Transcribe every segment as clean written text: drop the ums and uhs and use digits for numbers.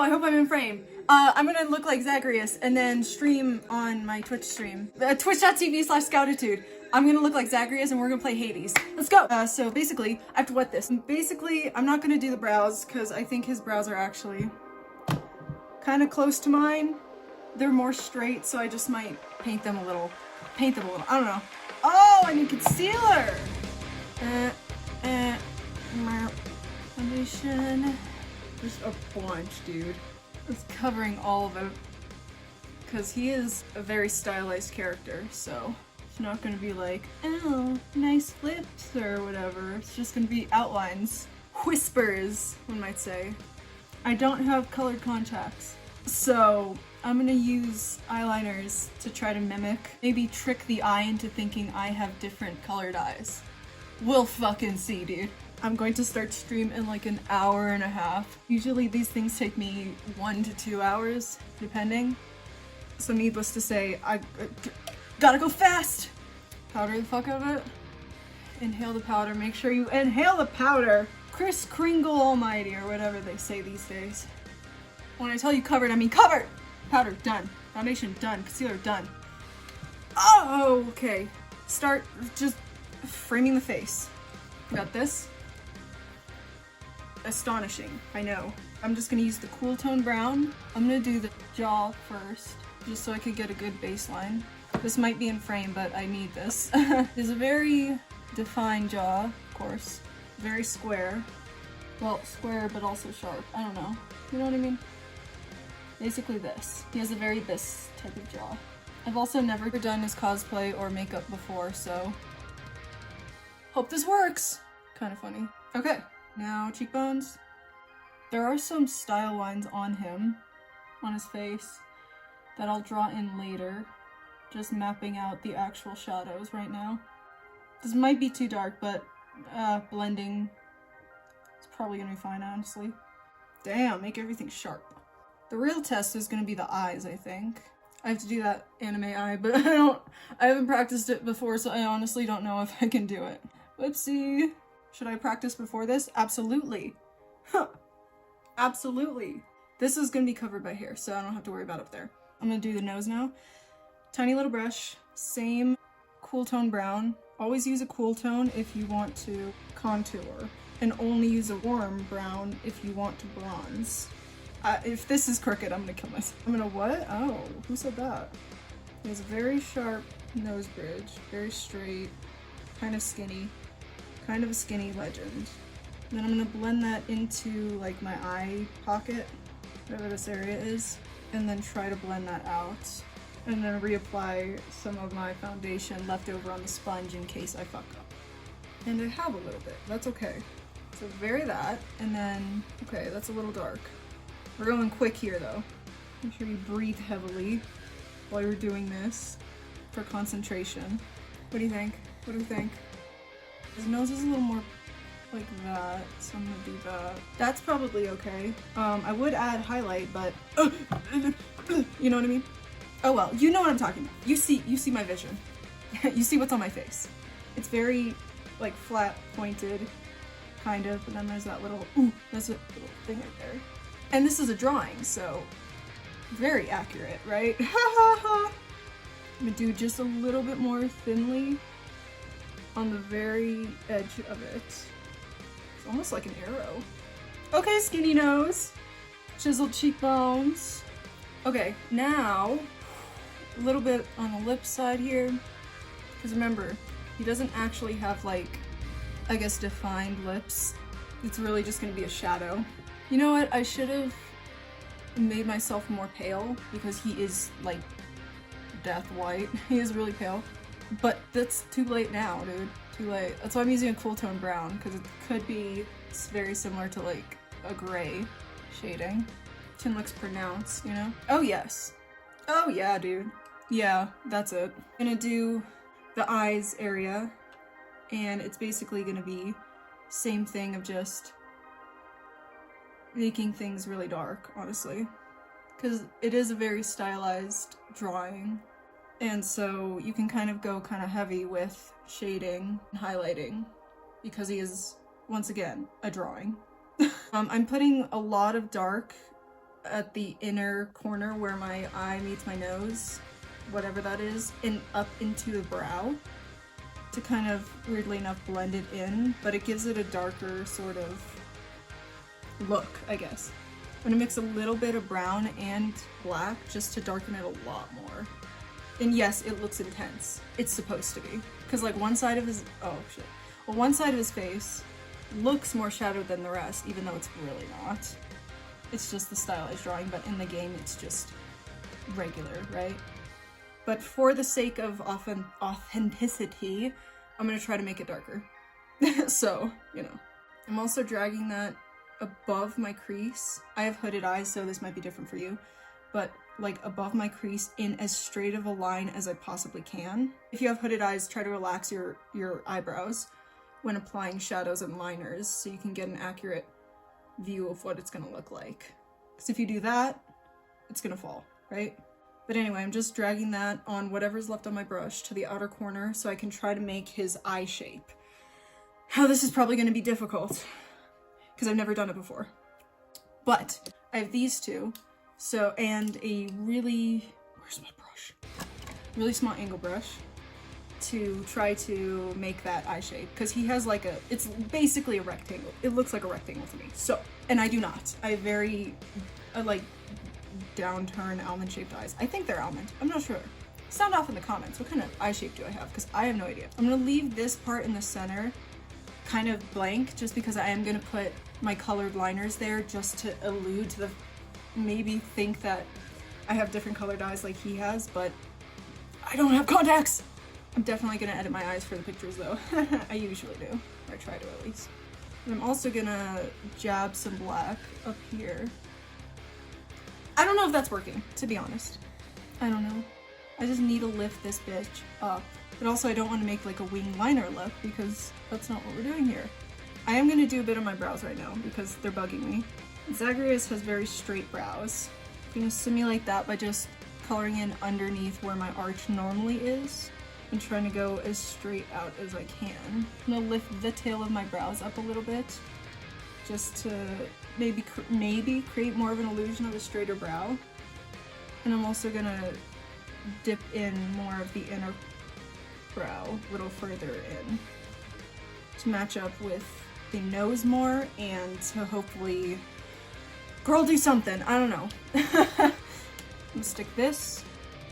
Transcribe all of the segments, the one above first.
I hope I'm in frame. I'm gonna look like Zagreus and then stream on my Twitch stream. Twitch.tv/scoutitude. I'm gonna look like Zagreus and we're gonna play Hades. Let's go! So basically, I have to wet this. Basically, I'm not gonna do the brows because I think his brows are actually kind of close to mine. They're more straight, so I just might paint them a little. I don't know. Oh, I need concealer! Foundation. Just a bunch, dude. It's covering all of it. Because he is a very stylized character, so it's not gonna be like, oh, nice lips or whatever. It's just gonna be outlines. Whispers, one might say. I don't have colored contacts, so I'm gonna use eyeliners to try to mimic, maybe trick the eye into thinking I have different colored eyes. We'll fucking see, dude. I'm going to start stream in like an hour and a half. Usually these things take me 1 to 2 hours, depending. So needless to say, I gotta go fast! Powder the fuck out of it. Inhale the powder. Make sure you inhale the powder! Kris Kringle Almighty, or whatever they say these days. When I tell you covered, I mean covered! Powder, done. Foundation, done. Concealer, done. Oh, okay. Start just framing the face. Got this. Astonishing, I know. I'm just gonna use the cool tone brown. I'm gonna do the jaw first, just so I could get a good baseline. This might be in frame, but I need this. It's a very defined jaw, of course. Very square. Well, square, but also sharp. I don't know. You know what I mean? Basically this. He has a very this type of jaw. I've also never done his cosplay or makeup before, so hope this works. Kind of funny. Okay, now cheekbones. There are some style lines on him, on his face, that I'll draw in later. Just mapping out the actual shadows right now. This might be too dark, but blending is probably gonna be fine, honestly. Damn, make everything sharp. The real test is gonna be the eyes, I think. I have to do that anime eye, but I haven't practiced it before, so I honestly don't know if I can do it. Whoopsie. Should I practice before this? Absolutely. Huh. Absolutely. This is gonna be covered by hair, so I don't have to worry about up there. I'm gonna do the nose now. Tiny little brush, same cool tone brown. Always use a cool tone if you want to contour, and only use a warm brown if you want to bronze. If this is crooked, I'm gonna kill myself. I'm gonna what? Oh, who said that? He has a very sharp nose bridge, very straight, kind of skinny, kind of a skinny legend. And then I'm gonna blend that into like my eye pocket, whatever this area is, and then try to blend that out. And then reapply some of my foundation left over on the sponge in case I fuck up. And I have a little bit, that's okay. So vary that, and then, okay, that's a little dark. We're going quick here though. Make sure you breathe heavily while you're doing this for concentration. What do you think? What do you think? His nose is a little more like that, so I'm gonna do that. That's probably okay. I would add highlight, but you know what I mean? Oh well, you know what I'm talking about. You see my vision. You see what's on my face. It's very like flat, pointed, kind of, and then there's that little, there's a little thing right there. And this is a drawing, so very accurate, right? Ha ha ha! I'm gonna do just a little bit more thinly on the very edge of it. It's almost like an arrow. Okay, skinny nose. Chiseled cheekbones. Okay, now a little bit on the lip side here. Because remember, he doesn't actually have like, I guess, defined lips. It's really just gonna be a shadow. You know what? I should have made myself more pale because he is like death white. He is really pale. But that's too late now, dude. Too late. That's why I'm using a cool tone brown, because it could be very similar to like a gray shading. Chin looks pronounced, you know? Oh yes. Oh yeah, dude. Yeah, that's it. I'm gonna do the eyes area, and it's basically gonna be same thing of just making things really dark, honestly. Because it is a very stylized drawing, and so you can kind of go kind of heavy with shading and highlighting, because he is, once again, a drawing. I'm putting a lot of dark at the inner corner where my eye meets my nose, whatever that is, and up into the brow to kind of, weirdly enough, blend it in, but it gives it a darker sort of look, I guess. I'm gonna mix a little bit of brown and black just to darken it a lot more. And yes, it looks intense. It's supposed to be. Because like one side of his, oh shit. Well, one side of his face looks more shadowed than the rest, even though it's really not. It's just the stylized drawing, but in the game it's just regular, right? But for the sake of authenticity, I'm gonna try to make it darker. So, you know. I'm also dragging that above my crease. I have hooded eyes, so this might be different for you, but like above my crease in as straight of a line as I possibly can. If you have hooded eyes, try to relax your eyebrows when applying shadows and liners so you can get an accurate view of what it's gonna look like. Because if you do that, it's gonna fall, right? But anyway, I'm just dragging that on whatever's left on my brush to the outer corner so I can try to make his eye shape. Now this is probably gonna be difficult because I've never done it before. But I have these two. So, and a really, where's my brush? Really small angle brush to try to make that eye shape. Because he has like a, it's basically a rectangle. It looks like a rectangle to me. So, and I do not. I have very, like, downturn almond-shaped eyes. I think they're almond. I'm not sure. Sound off in the comments. What kind of eye shape do I have? Because I have no idea. I'm gonna leave this part in the center kind of blank just because I am gonna put my colored liners there just to allude to the, maybe think that I have different colored eyes like he has, but I don't have contacts. I'm definitely gonna edit my eyes for the pictures though. I usually do, or I try to at least. And I'm also gonna jab some black up here. I don't know if that's working, to be honest. I don't know. I just need to lift this bitch up. But also I don't want to make like a wing liner look because that's not what we're doing here. I am gonna do a bit of my brows right now because they're bugging me. Zagreus has very straight brows. I'm gonna simulate that by just coloring in underneath where my arch normally is and trying to go as straight out as I can. I'm gonna lift the tail of my brows up a little bit just to maybe create more of an illusion of a straighter brow. And I'm also gonna dip in more of the inner brow a little further in to match up with the nose more and to hopefully, girl, do something. I don't know. I'm gonna stick this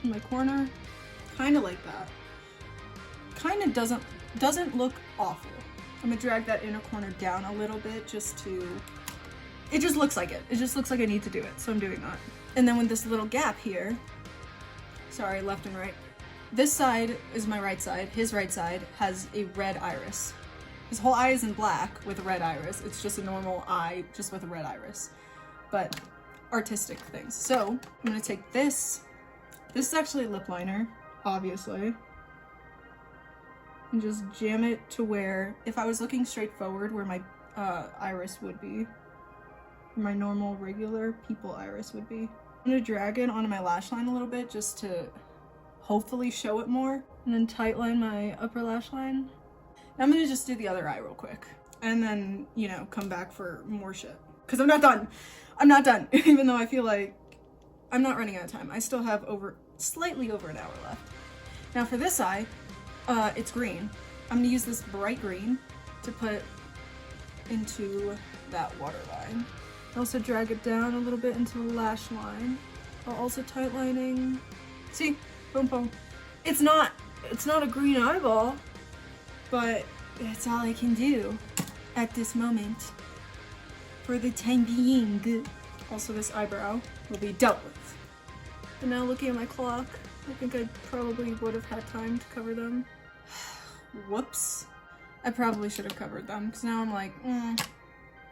in my corner, kind of like that. Kind of doesn't look awful. I'm gonna drag that inner corner down a little bit just to, it just looks like it. It just looks like I need to do it, so I'm doing that. And then with this little gap here, sorry, left and right. This side is my right side. His right side has a red iris. His whole eye is in black with a red iris. It's just a normal eye, just with a red iris. But artistic things. So I'm gonna take this. This is actually a lip liner, obviously. And just jam it to where, if I was looking straight forward, where my iris would be. My normal, regular people iris would be. I'm gonna drag it onto my lash line a little bit just to hopefully show it more. And then tightline my upper lash line. And I'm gonna just do the other eye real quick. And then, you know, come back for more shit. Because I'm not done. I'm not done. Even though I feel like I'm not running out of time. I still have slightly over an hour left. Now for this eye, it's green. I'm gonna use this bright green to put into that waterline. Also drag it down a little bit into the lash line, while also tightlining. See? Boom, boom. It's not a green eyeball, but that's all I can do at this moment for the time being. Also, this eyebrow will be dealt with. And now looking at my clock, I think I probably would have had time to cover them. Whoops. I probably should have covered them, because now I'm like,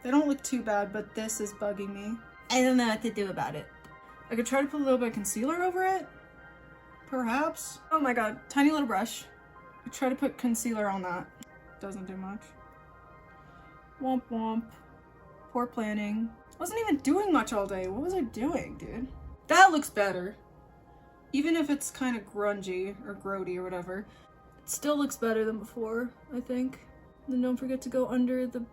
they don't look too bad, but this is bugging me. I don't know what to do about it. I could try to put a little bit of concealer over it, perhaps. Oh my god, tiny little brush. I try to put concealer on that. Doesn't do much. Womp womp. Poor planning. I wasn't even doing much all day. What was I doing, dude? That looks better. Even if it's kind of grungy or grody or whatever, it still looks better than before, I think. And then don't forget to go under the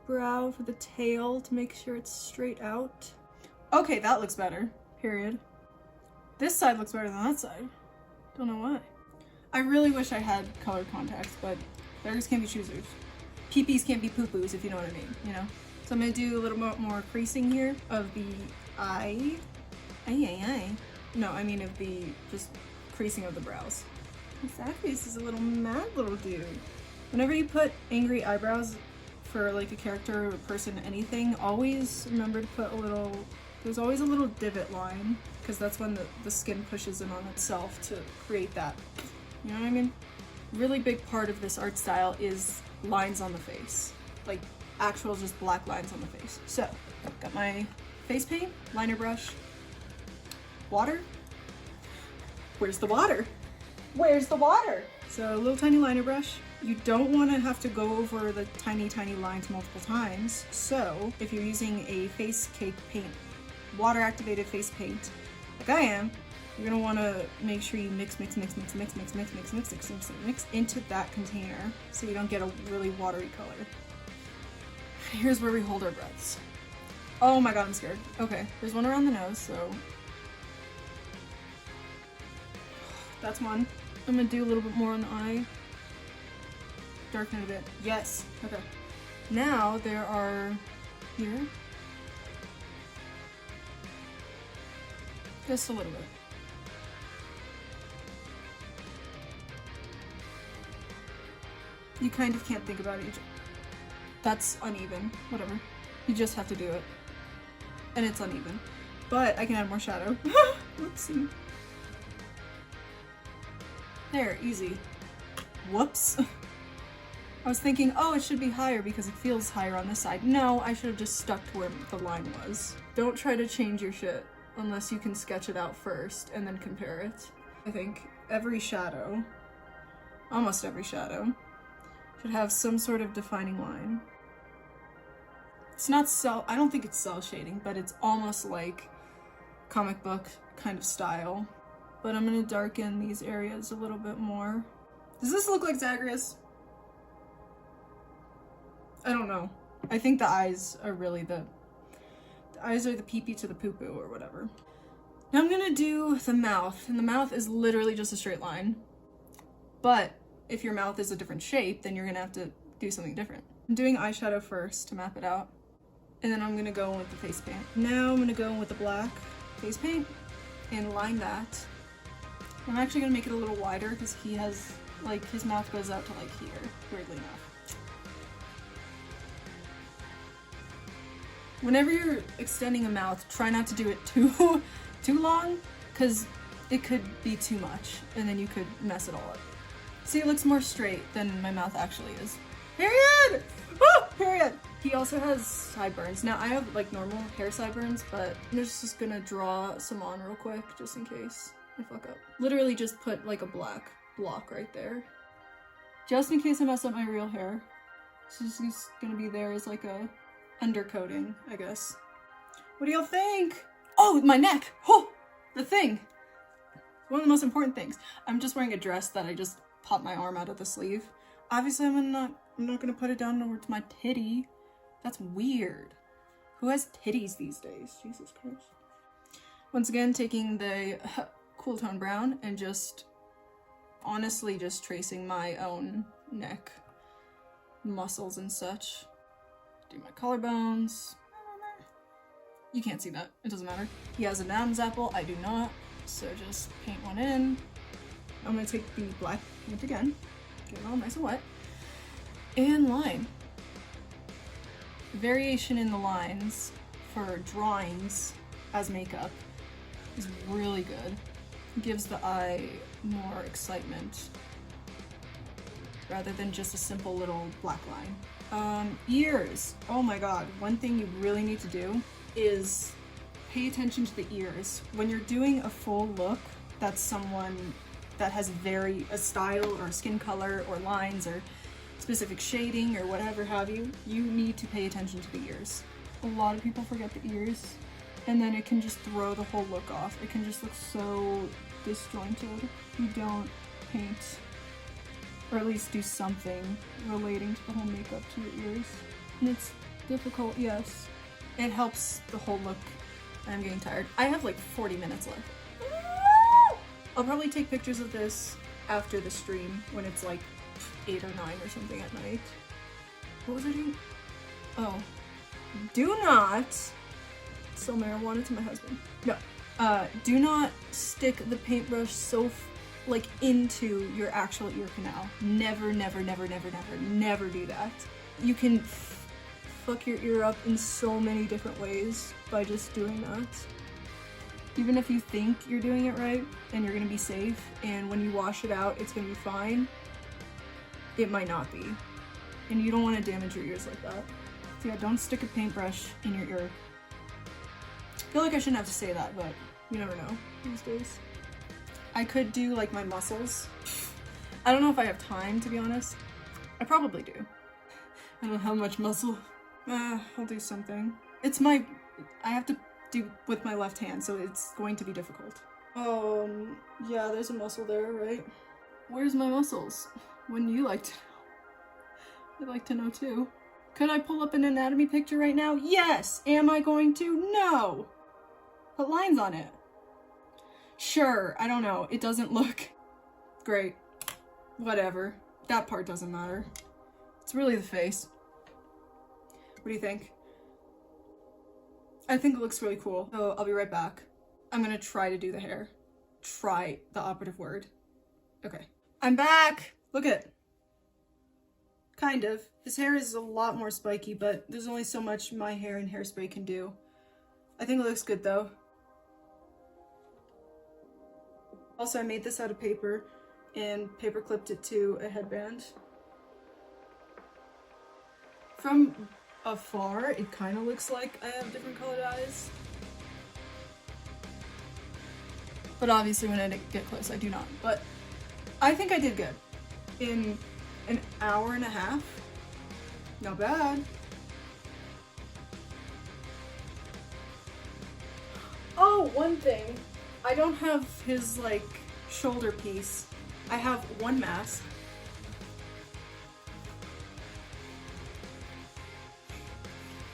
brow for the tail to make sure it's straight out. Okay, that looks better. Period. This side looks better than that side. Don't know why. I really wish I had colored contacts, but beggars can't be choosers. Pee-pees can't be poo-poos, if you know what I mean, you know? So I'm gonna do a little bit more creasing here of the eye. No, I mean of the just creasing of the brows. Zagreus is a little mad little dude. Whenever you put angry eyebrows for like a character, a person, anything, always remember to put a little, there's always a little divot line, because that's when the skin pushes in on itself to create that. You know what I mean? Really big part of this art style is lines on the face. Like actual just black lines on the face. So, got my face paint, liner brush, water. Where's the water? Where's the water? So a little tiny liner brush. You don't want to have to go over the tiny lines multiple times. So if you're using a face cake paint, water activated face paint, like I am, you're gonna want to make sure you mix into that container so you don't get a really watery color. Here's where we hold our breaths. Oh my god, I'm scared. Okay, there's one around the nose, so that's one. I'm gonna do a little bit more on the eye. Darken it a bit. Yes. Okay. Now there are here. Just a little bit. You kind of can't think about it. That's uneven. Whatever. You just have to do it. And it's uneven. But I can add more shadow. Whoopsie. There, easy. Whoops. I was thinking, oh, it should be higher because it feels higher on this side. No, I should have just stuck to where the line was. Don't try to change your shit unless you can sketch it out first and then compare it. I think every shadow, almost every shadow, should have some sort of defining line. It's not I don't think it's cell shading, but it's almost like comic book kind of style. But I'm gonna darken these areas a little bit more. Does this look like Zagreus? I don't know. I think the eyes are really the eyes are the pee-pee to the poo-poo or whatever. Now I'm gonna do the mouth, and the mouth is literally just a straight line. But if your mouth is a different shape, then you're gonna have to do something different. I'm doing eyeshadow first to map it out, and then I'm gonna go in with the face paint. Now I'm gonna go in with the black face paint and line that. I'm actually gonna make it a little wider because he has, like, his mouth goes out to like here, weirdly enough. Whenever you're extending a mouth, try not to do it too long, because it could be too much, and then you could mess it all up. See, it looks more straight than my mouth actually is. Period! Oh, period! He also has sideburns. Now, I have, like, normal hair sideburns, but I'm just gonna draw some on real quick, just in case I fuck up. Literally just put, like, a black block right there. Just in case I mess up my real hair. So this is gonna be there as, like, a undercoating, I guess. What do y'all think? Oh, my neck! Oh, the thing! One of the most important things. I'm just wearing a dress that I just popped my arm out of the sleeve. Obviously, I'm not gonna put it down towards my titty. That's weird. Who has titties these days? Jesus Christ. Once again, taking the cool tone brown and just honestly just tracing my own neck muscles and such. Do my collarbones. You can't see that. It doesn't matter. He has an Adam's apple. I do not. So just paint one in. I'm gonna take the black paint again. Get it all nice and wet. And line. Variation in the lines for drawings as makeup is really good. It gives the eye more excitement rather than just a simple little black line. Ears. Oh my god. One thing you really need to do is pay attention to the ears. When you're doing a full look that's someone that has a style or skin color or lines or specific shading or whatever have you, you need to pay attention to the ears. A lot of people forget the ears, and then it can just throw the whole look off. It can just look so disjointed if you don't paint, or at least do something relating to the whole makeup to your ears. And it's difficult, yes. It helps the whole look I'm getting tired. I have like 40 minutes left. I'll probably take pictures of this after the stream when it's like 8 or 9 or something at night. What was I doing? Oh. Do not sell marijuana to my husband. No. Do not stick the paintbrush so like into your actual ear canal. Never, never, never, never, never, never do that. You can fuck your ear up in so many different ways by just doing that. Even if you think you're doing it right and you're gonna be safe, and when you wash it out, it's gonna be fine, it might not be. And you don't want to damage your ears like that. So yeah, don't stick a paintbrush in your ear. I feel like I shouldn't have to say that, but you never know these days. I could do like my muscles. I don't know if I have time, to be honest. I probably do. I don't know how much muscle. I'll do something. I have to do with my left hand, so it's going to be difficult. Yeah, there's a muscle there, right? Where's my muscles? Wouldn't you like to know? I'd like to know too. Could I pull up an anatomy picture right now? Yes! Am I going to? No! Put lines on it. Sure, I don't know. It doesn't look great. Whatever. That part doesn't matter. It's really the face. What do you think? I think it looks really cool. So I'll be right back. I'm gonna try to do the hair. Try, the operative word. Okay. I'm back! Look at it. Kind of. His hair is a lot more spiky, but there's only so much my hair and hairspray can do. I think it looks good though. Also, I made this out of paper and paper clipped it to a headband. From afar, it kind of looks like I have different colored eyes. But obviously when I get close, I do not. But I think I did good. In an hour and a half. Not bad. Oh, one thing. I don't have his, like, shoulder piece. I have one mask.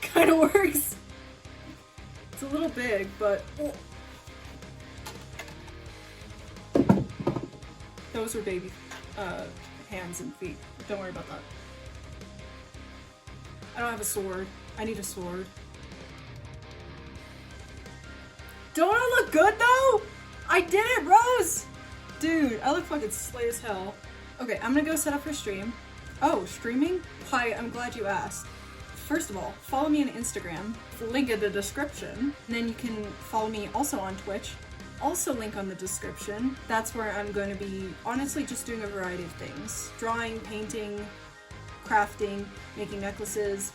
Kind of works. It's a little big, but... Oh. Those were baby hands and feet. Don't worry about that. I don't have a sword. I need a sword. Don't I look good though? I did it, Rose! Dude, I look fucking slay as hell. Okay, I'm gonna go set up for stream. Oh, streaming? Hi, I'm glad you asked. First of all, follow me on Instagram. Link in the description. And then you can follow me also on Twitch. Also link on the description. That's where I'm going to be honestly just doing a variety of things. Drawing, painting, crafting, making necklaces.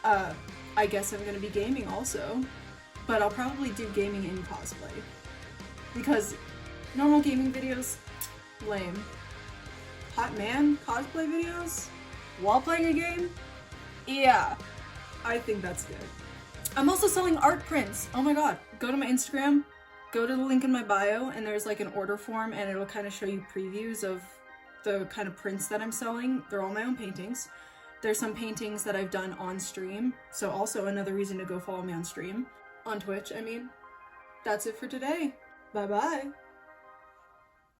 I guess I'm going to be gaming also. But I'll probably do gaming in cosplay. Because normal gaming videos, lame. Hot man cosplay videos? While playing a game? Yeah, I think that's good. I'm also selling art prints. Oh my god. Go to my Instagram, go to the link in my bio, and there's like an order form and it'll kind of show you previews of the kind of prints that I'm selling. They're all my own paintings. There's some paintings that I've done on stream, so also another reason to go follow me on stream. On Twitch, I mean. That's it for today. Bye-bye.